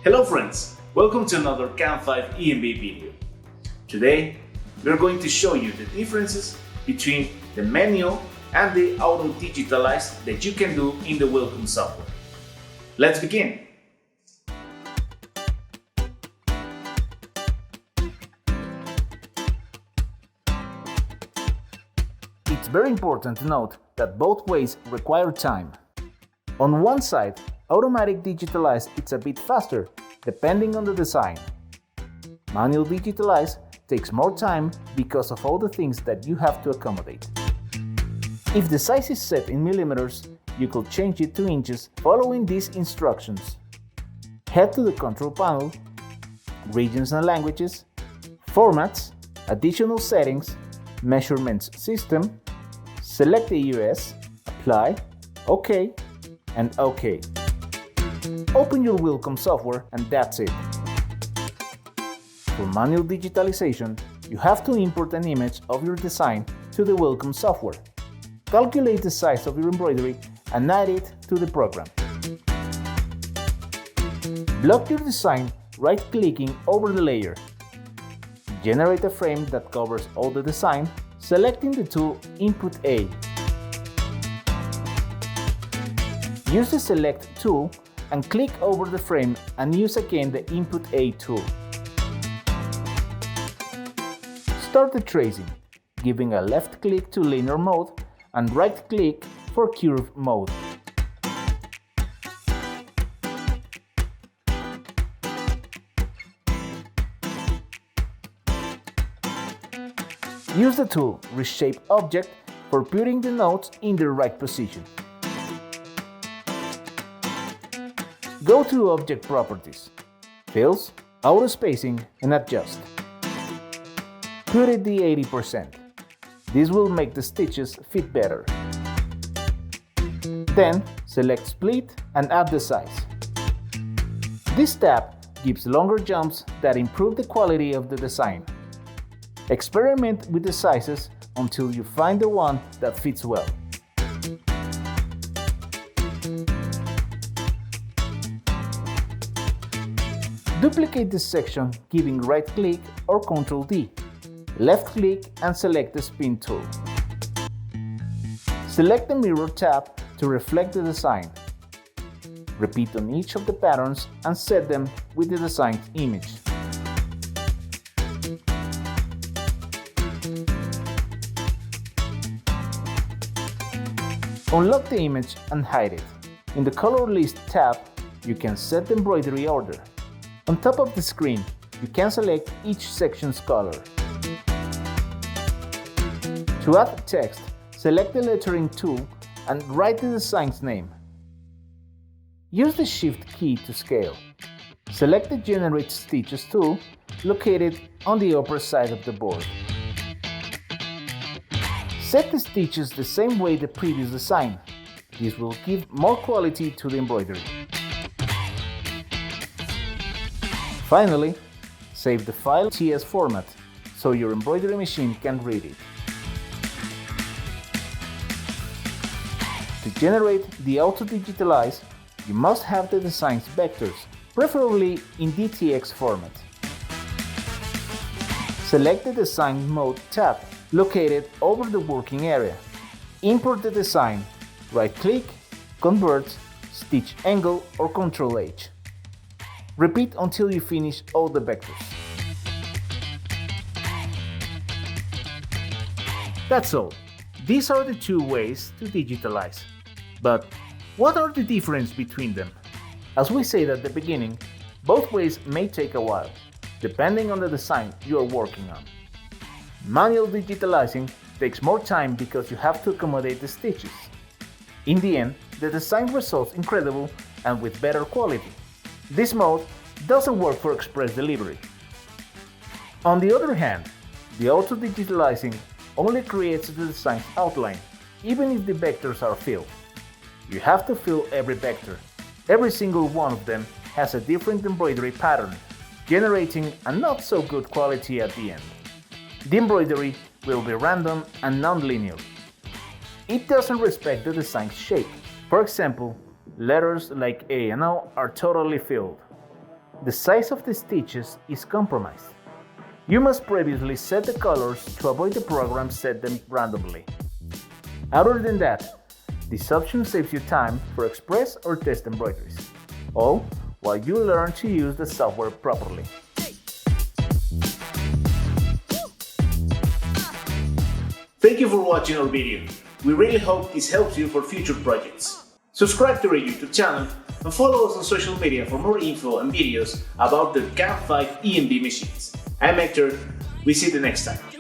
Hello friends, welcome to another CAMFive EMB video. Today we're going to show you the differences between the manual and the auto digitalize that you can do in the Wilcom software. Let's begin! It's very important to note that both ways require time. On one side, automatic digitalize is a bit faster, depending on the design. Manual digitalize takes more time because of all the things that you have to accommodate. If the size is set in millimeters, you could change it to inches following these instructions. Head to the control panel, regions and languages, formats, additional settings, measurements system, select the US, apply, OK, and OK. Open your Wilcom software and that's it. For manual digitalization, you have to import an image of your design to the Wilcom software. Calculate the size of your embroidery and add it to the program. Block your design right-clicking over the layer. Generate a frame that covers all the design, selecting the tool Input A. Use the Select tool and click over the frame and use again the Input A tool. Start the tracing, giving a left click to linear mode and right click for curve mode. Use the tool Reshape Object for putting the nodes in the right position. Go to Object Properties, Fills, Auto Spacing, and Adjust. Put it the 80%. This will make the stitches fit better. Then select Split and add the size. This tab gives longer jumps that improve the quality of the design. Experiment with the sizes until you find the one that fits well. Duplicate this section giving right-click or Ctrl-D. Left-click and select the Spin tool. Select the Mirror tab to reflect the design. Repeat on each of the patterns and set them with the designed image. Unlock the image and hide it. In the Color List tab, you can set the embroidery order. On top of the screen, you can select each section's color. To add text, select the lettering tool and write the design's name. Use the Shift key to scale. Select the Generate Stitches tool located on the upper side of the board. Set the stitches the same way the previous design. This will give more quality to the embroidery. Finally, save the file TS format so your embroidery machine can read it. To generate the Auto Digitalize, you must have the design's vectors, preferably in DTX format. Select the Design Mode tab located over the working area. Import the design, right-click, Convert, Stitch Angle or Ctrl-H. Repeat until you finish all the vectors. That's all. These are the two ways to digitalize. But what are the differences between them? As we said at the beginning, both ways may take a while, depending on the design you are working on. Manual digitalizing takes more time because you have to accommodate the stitches. In the end, the design results incredible and with better quality. This mode doesn't work for express delivery. On the other hand, the Auto Digitalizing only creates the design's outline, even if the vectors are filled. You have to fill every vector. Every single one of them has a different embroidery pattern, generating a not so good quality at the end. The embroidery will be random and non-linear. It doesn't respect the design's shape. For example, letters like A and O are totally filled. the size of the stitches is compromised. You must previously set the colors to avoid the program set them randomly. Other than that, this option saves you time for express or test embroideries, all while you learn to use the software properly. Thank you for watching our video. We really hope this helps you for future projects. Subscribe to our YouTube channel and follow us on social media for more info and videos about the CAMFive EMB machines. I'm Hector. We see you the next time.